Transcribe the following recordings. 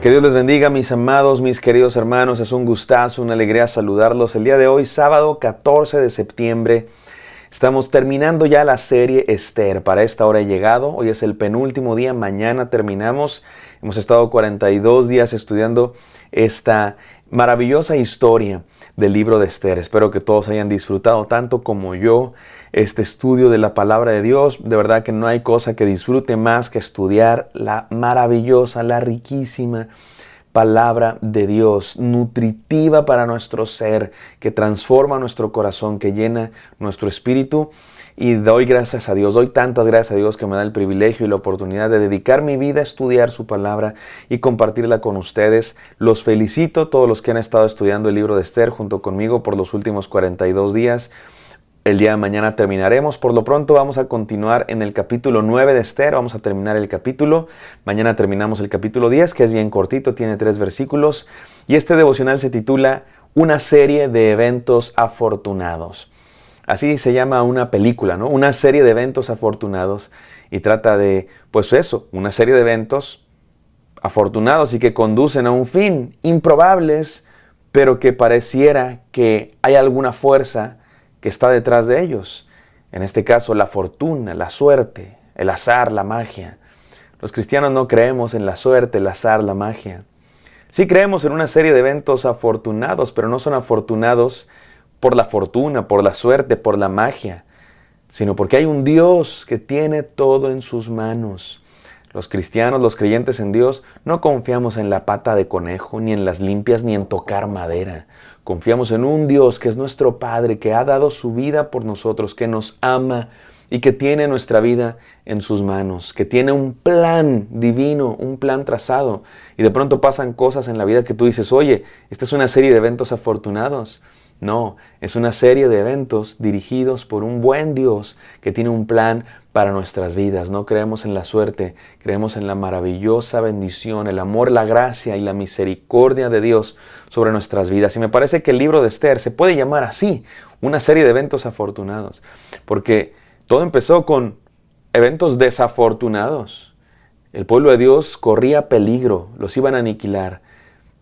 Que Dios les bendiga, mis amados, mis queridos hermanos. Es un gustazo, una alegría saludarlos. El día de hoy, sábado 14 de septiembre, estamos terminando ya la serie Esther. Para esta hora he llegado. Hoy es el penúltimo día, mañana terminamos. Hemos estado 42 días estudiando esta maravillosa historia del libro de Esther. Espero que todos hayan disfrutado tanto como yo este estudio de la palabra de Dios. De verdad que no hay cosa que disfrute más que estudiar la maravillosa, la riquísima palabra de Dios, nutritiva para nuestro ser, que transforma nuestro corazón, que llena nuestro espíritu. Y doy gracias a Dios, doy tantas gracias a Dios que me da el privilegio y la oportunidad de dedicar mi vida a estudiar su palabra y compartirla con ustedes. Los felicito, todos los que han estado estudiando el libro de Esther junto conmigo por los últimos 42 días. El día de mañana terminaremos. Por lo pronto vamos a continuar en el capítulo 9 de Esther. Vamos a terminar el capítulo. Mañana terminamos el capítulo 10, que es bien cortito, tiene 3 versículos. Y este devocional se titula Una serie de eventos afortunados. Así se llama una película, ¿no? Una serie de eventos afortunados. Y trata de, pues eso, una serie de eventos afortunados y que conducen a un fin, improbables, pero que pareciera que hay alguna fuerza que está detrás de ellos. En este caso, la fortuna, la suerte, el azar, la magia. Los cristianos no creemos en la suerte, el azar, la magia. Sí creemos en una serie de eventos afortunados, pero no son afortunados por la fortuna, por la suerte, por la magia, sino porque hay un Dios que tiene todo en sus manos. Los cristianos, los creyentes en Dios, no confiamos en la pata de conejo, ni en las limpias, ni en tocar madera. Confiamos en un Dios que es nuestro Padre, que ha dado su vida por nosotros, que nos ama y que tiene nuestra vida en sus manos, que tiene un plan divino, un plan trazado. Y de pronto pasan cosas en la vida que tú dices, oye, esta es una serie de eventos afortunados. No, es una serie de eventos dirigidos por un buen Dios que tiene un plan para nuestras vidas. No creemos en la suerte, creemos en la maravillosa bendición, el amor, la gracia y la misericordia de Dios sobre nuestras vidas. Y me parece que el libro de Esther se puede llamar así, una serie de eventos afortunados, porque todo empezó con eventos desafortunados. El pueblo de Dios corría peligro, los iban a aniquilar.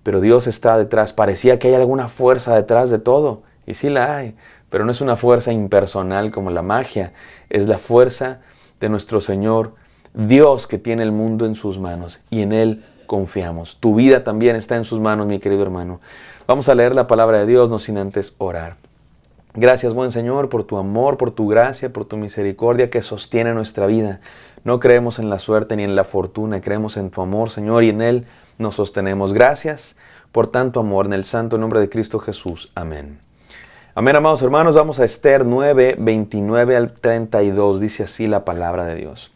Pero Dios está detrás. Parecía que hay alguna fuerza detrás de todo. Y sí la hay. Pero no es una fuerza impersonal como la magia. Es la fuerza de nuestro Señor, Dios, que tiene el mundo en sus manos. Y en Él confiamos. Tu vida también está en sus manos, mi querido hermano. Vamos a leer la palabra de Dios, no sin antes orar. Gracias, buen Señor, por tu amor, por tu gracia, por tu misericordia que sostiene nuestra vida. No creemos en la suerte ni en la fortuna. Creemos en tu amor, Señor, y en Él nos sostenemos. Gracias por tanto amor en el santo nombre de Cristo Jesús. Amén. Amén, amados hermanos. Vamos a Esther 9, 29 al 32. Dice así la palabra de Dios.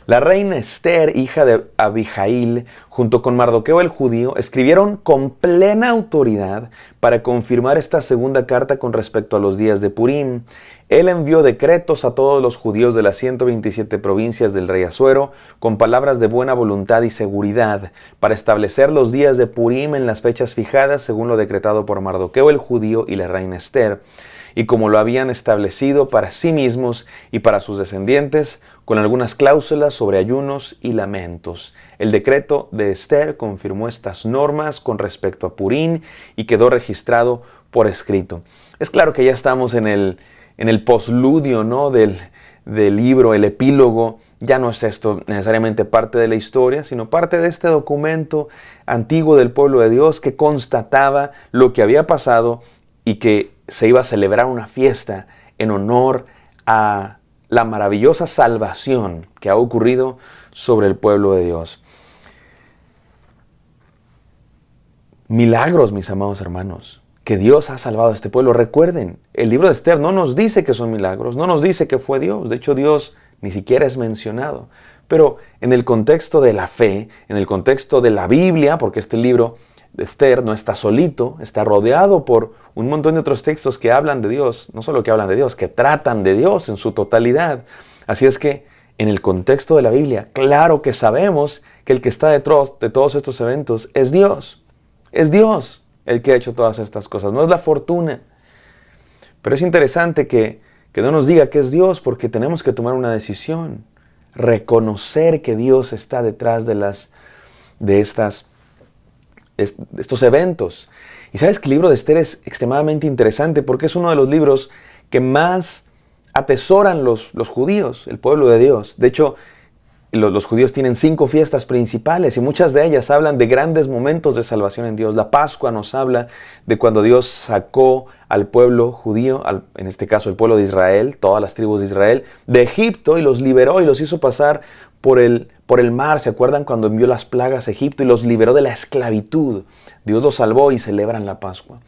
La reina Esther, hija de Abihail, junto con Mardoqueo el judío, escribieron con plena autoridad para confirmar esta segunda carta con respecto a los días de Purim. Él envió decretos a todos los judíos de las 127 provincias del rey Asuero con palabras de buena voluntad y seguridad para establecer los días de Purim en las fechas fijadas según lo decretado por Mardoqueo el judío y la reina Esther, y como lo habían establecido para sí mismos y para sus descendientes, con algunas cláusulas sobre ayunos y lamentos. El decreto de Esther confirmó estas normas con respecto a Purim y quedó registrado por escrito. Es claro que ya estamos en el posludio, ¿no? del libro, el epílogo. Ya no es esto necesariamente parte de la historia, sino parte de este documento antiguo del pueblo de Dios que constataba lo que había pasado y que se iba a celebrar una fiesta en honor a la maravillosa salvación que ha ocurrido sobre el pueblo de Dios. Milagros, mis amados hermanos, que Dios ha salvado a este pueblo. Recuerden, el libro de Esther no nos dice que son milagros, no nos dice que fue Dios. De hecho, Dios ni siquiera es mencionado. Pero en el contexto de la fe, en el contexto de la Biblia, porque este libro de Esther no está solito, está rodeado por un montón de otros textos que hablan de Dios, no solo que hablan de Dios, que tratan de Dios en su totalidad. Así es que en el contexto de la Biblia, claro que sabemos que el que está detrás de todos estos eventos es Dios. Es Dios el que ha hecho todas estas cosas, no es la fortuna. Pero es interesante que no nos diga que es Dios, porque tenemos que tomar una decisión, reconocer que Dios está detrás de estas estos eventos. Y sabes que el libro de Esther es extremadamente interesante porque es uno de los libros que más atesoran los judíos, el pueblo de Dios. De hecho, los judíos tienen 5 fiestas principales y muchas de ellas hablan de grandes momentos de salvación en Dios. La Pascua nos habla de cuando Dios sacó al pueblo judío, en este caso el pueblo de Israel, todas las tribus de Israel, de Egipto y los liberó y los hizo pasar por el mar. ¿Se acuerdan cuando envió las plagas a Egipto y los liberó de la esclavitud? Dios los salvó y celebran la Pascua.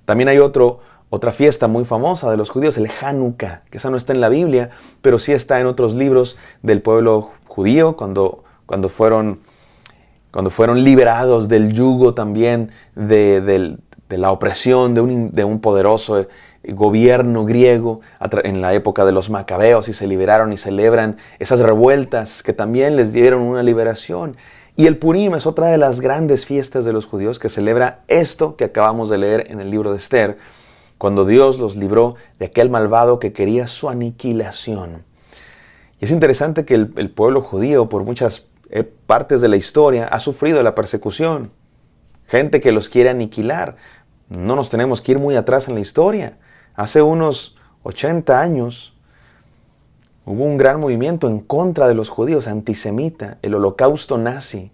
También hay otra fiesta muy famosa de los judíos, el Hanukkah, que esa no está en la Biblia, pero sí está en otros libros del pueblo judío, cuando fueron liberados del yugo también de la opresión de un poderoso gobierno griego en la época de los macabeos, y se liberaron y celebran esas revueltas que también les dieron una liberación. Y el Purim es otra de las grandes fiestas de los judíos que celebra esto que acabamos de leer en el libro de Esther, cuando Dios los libró de aquel malvado que quería su aniquilación. Y es interesante que el pueblo judío, por muchas partes de la historia, ha sufrido la persecución. Gente que los quiere aniquilar. No nos tenemos que ir muy atrás en la historia. Hace unos 80 años hubo un gran movimiento en contra de los judíos, antisemita, el holocausto nazi.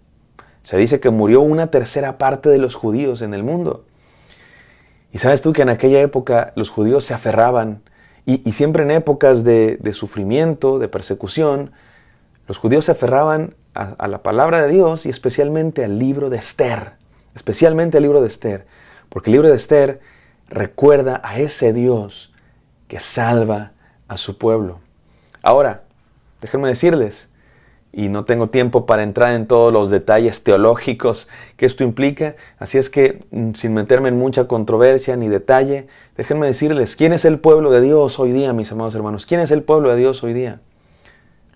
Se dice que murió 1/3 parte de los judíos en el mundo. Y sabes tú que en aquella época los judíos se aferraban, y siempre en épocas de sufrimiento, de persecución, los judíos se aferraban a la palabra de Dios y especialmente al libro de Esther. Especialmente al libro de Esther. Porque el libro de Esther recuerda a ese Dios que salva a su pueblo. Ahora, déjenme decirles, y no tengo tiempo para entrar en todos los detalles teológicos que esto implica, así es que, sin meterme en mucha controversia ni detalle, déjenme decirles, ¿quién es el pueblo de Dios hoy día, mis amados hermanos? ¿Quién es el pueblo de Dios hoy día?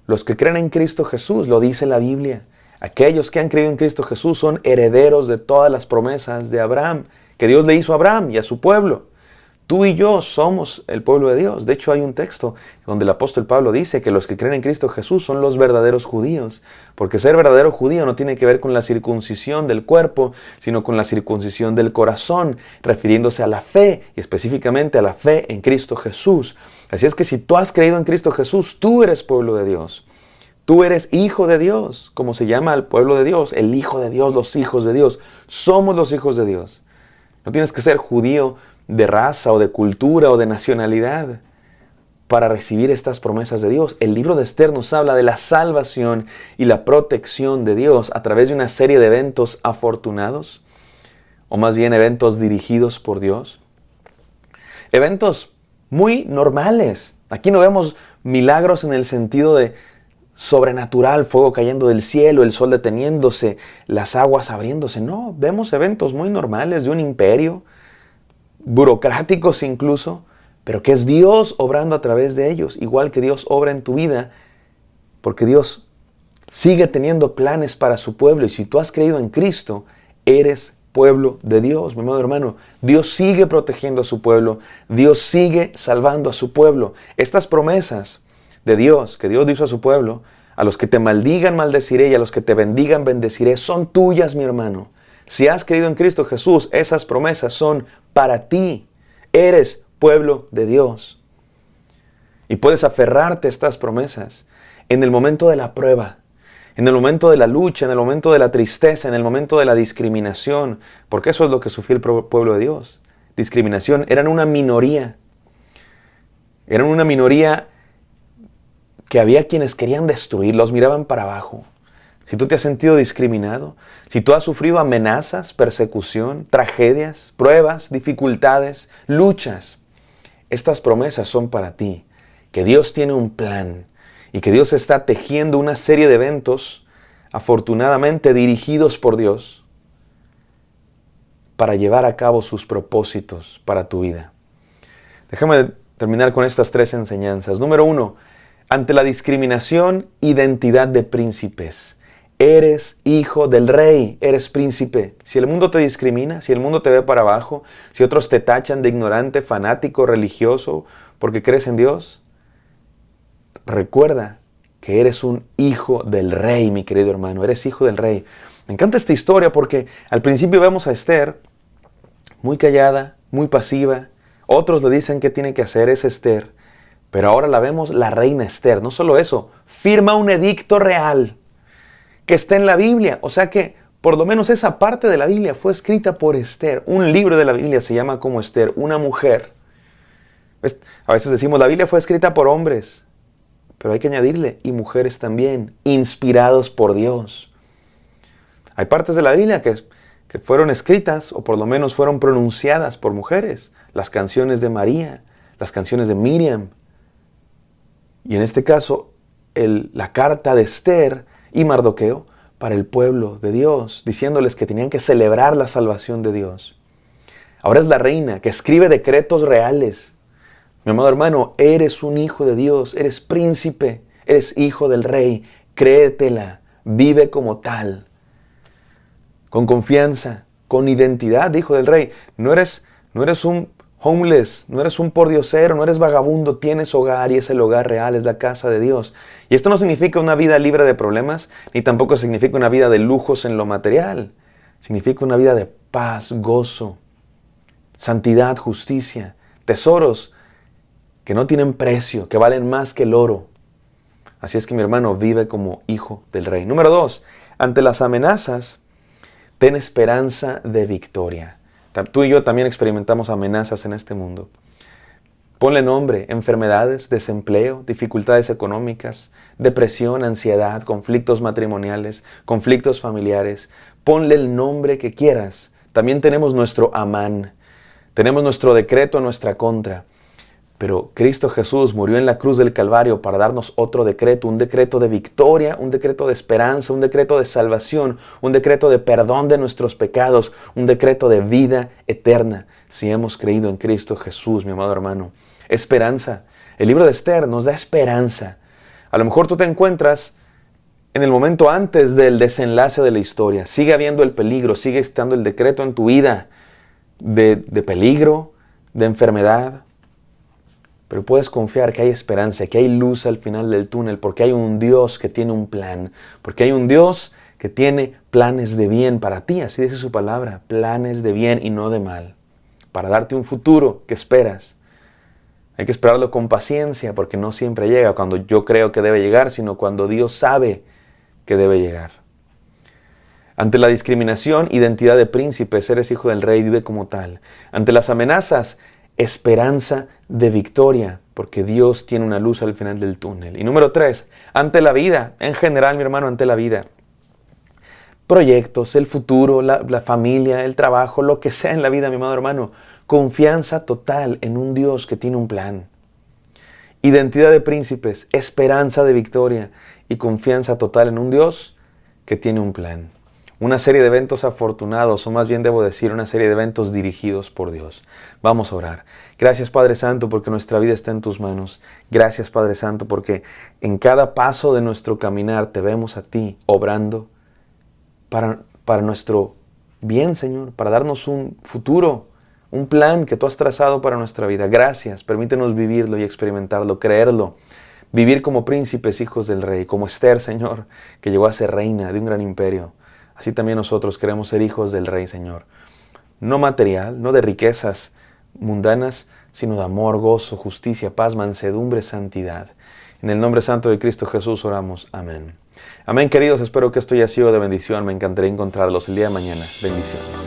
Los que creen en Cristo Jesús, lo dice la Biblia. Aquellos que han creído en Cristo Jesús son herederos de todas las promesas de Abraham, que Dios le hizo a Abraham y a su pueblo. Tú y yo somos el pueblo de Dios. De hecho, hay un texto donde el apóstol Pablo dice que los que creen en Cristo Jesús son los verdaderos judíos. Porque ser verdadero judío no tiene que ver con la circuncisión del cuerpo, sino con la circuncisión del corazón, refiriéndose a la fe, y específicamente a la fe en Cristo Jesús. Así es que si tú has creído en Cristo Jesús, tú eres pueblo de Dios. Tú eres hijo de Dios, como se llama al pueblo de Dios, el hijo de Dios, los hijos de Dios. Somos los hijos de Dios. No tienes que ser judío de raza o de cultura o de nacionalidad para recibir estas promesas de Dios. El libro de Esther nos habla de la salvación y la protección de Dios a través de una serie de eventos afortunados, o más bien eventos dirigidos por Dios. Eventos muy normales. Aquí no vemos milagros en el sentido de sobrenatural, fuego cayendo del cielo, el sol deteniéndose, las aguas abriéndose. No, vemos eventos muy normales de un imperio, burocráticos incluso, pero que es Dios obrando a través de ellos, igual que Dios obra en tu vida, porque Dios sigue teniendo planes para su pueblo, y si tú has creído en Cristo, eres pueblo de Dios, mi amado hermano. Dios sigue protegiendo a su pueblo, Dios sigue salvando a su pueblo. Estas promesas de Dios, que Dios hizo a su pueblo, a los que te maldigan maldeciré y a los que te bendigan bendeciré, son tuyas, mi hermano. Si has creído en Cristo Jesús, esas promesas son para ti. Eres pueblo de Dios. Y puedes aferrarte a estas promesas en el momento de la prueba, en el momento de la lucha, en el momento de la tristeza, en el momento de la discriminación, porque eso es lo que sufrió el pueblo de Dios. Discriminación. Eran una minoría. Eran una minoría que había quienes querían destruirlos, miraban para abajo. Si tú te has sentido discriminado, si tú has sufrido amenazas, persecución, tragedias, pruebas, dificultades, luchas, estas promesas son para ti, que Dios tiene un plan y que Dios está tejiendo una serie de eventos, afortunadamente dirigidos por Dios, para llevar a cabo sus propósitos para tu vida. Déjame terminar con estas 3 enseñanzas. Número 1, ante la discriminación, identidad de príncipes. Eres hijo del rey, eres príncipe. Si el mundo te discrimina, si el mundo te ve para abajo, si otros te tachan de ignorante, fanático, religioso, porque crees en Dios, recuerda que eres un hijo del rey, mi querido hermano. Eres hijo del rey. Me encanta esta historia porque al principio vemos a Esther muy callada, muy pasiva. Otros le dicen qué tiene que hacer, es Esther. Pero ahora la vemos la reina Esther. No solo eso, firma un edicto real que está en la Biblia. O sea que por lo menos esa parte de la Biblia fue escrita por Esther. Un libro de la Biblia se llama como Esther, una mujer. A veces decimos la Biblia fue escrita por hombres, pero hay que añadirle, y mujeres también, inspirados por Dios. Hay partes de la Biblia que fueron escritas, o por lo menos fueron pronunciadas por mujeres. Las canciones de María, las canciones de Miriam. Y en este caso, la carta de Esther y Mardoqueo para el pueblo de Dios, diciéndoles que tenían que celebrar la salvación de Dios. Ahora es la reina que escribe decretos reales. Mi amado hermano, eres un hijo de Dios, eres príncipe, eres hijo del rey. Créetela, vive como tal. Con confianza, con identidad, hijo del rey. No eres un homeless, no eres un pordiosero, no eres vagabundo, tienes hogar y ese hogar real es la casa de Dios. Y esto no significa una vida libre de problemas, ni tampoco significa una vida de lujos en lo material. Significa una vida de paz, gozo, santidad, justicia, tesoros que no tienen precio, que valen más que el oro. Así es que mi hermano vive como hijo del rey. Número 2, ante las amenazas, ten esperanza de victoria. Tú y yo también experimentamos amenazas en este mundo. Ponle nombre: enfermedades, desempleo, dificultades económicas, depresión, ansiedad, conflictos matrimoniales, conflictos familiares. Ponle el nombre que quieras. También tenemos nuestro Amán. Tenemos nuestro decreto en nuestra contra. Pero Cristo Jesús murió en la cruz del Calvario para darnos otro decreto, un decreto de victoria, un decreto de esperanza, un decreto de salvación, un decreto de perdón de nuestros pecados, un decreto de vida eterna, si hemos creído en Cristo Jesús, mi amado hermano. Esperanza. El libro de Esther nos da esperanza. A lo mejor tú te encuentras en el momento antes del desenlace de la historia. Sigue habiendo el peligro, sigue estando el decreto en tu vida de peligro, de enfermedad. Pero puedes confiar que hay esperanza, que hay luz al final del túnel, porque hay un Dios que tiene un plan, porque hay un Dios que tiene planes de bien para ti, así dice su palabra, planes de bien y no de mal, para darte un futuro que esperas. Hay que esperarlo con paciencia, porque no siempre llega cuando yo creo que debe llegar, sino cuando Dios sabe que debe llegar. Ante la discriminación, identidad de príncipes, eres hijo del rey, vive como tal. Ante las amenazas, esperanza de victoria, porque Dios tiene una luz al final del túnel. Y número 3, ante la vida, en general, mi hermano, ante la vida. Proyectos, el futuro, la familia, el trabajo, lo que sea en la vida, mi amado hermano. Confianza total en un Dios que tiene un plan. Identidad de príncipes, esperanza de victoria y confianza total en un Dios que tiene un plan. Una serie de eventos afortunados, o más bien debo decir, una serie de eventos dirigidos por Dios. Vamos a orar. Gracias, Padre Santo, porque nuestra vida está en tus manos. Gracias, Padre Santo, porque en cada paso de nuestro caminar te vemos a ti obrando para nuestro bien, Señor, para darnos un futuro, un plan que tú has trazado para nuestra vida. Gracias, permítenos vivirlo y experimentarlo, creerlo. Vivir como príncipes, hijos del rey, como Esther, Señor, que llegó a ser reina de un gran imperio. Así también nosotros queremos ser hijos del Rey, Señor. No material, no de riquezas mundanas, sino de amor, gozo, justicia, paz, mansedumbre, santidad. En el nombre santo de Cristo Jesús oramos. Amén. Amén, queridos. Espero que esto haya sido de bendición. Me encantaría encontrarlos el día de mañana. Bendiciones.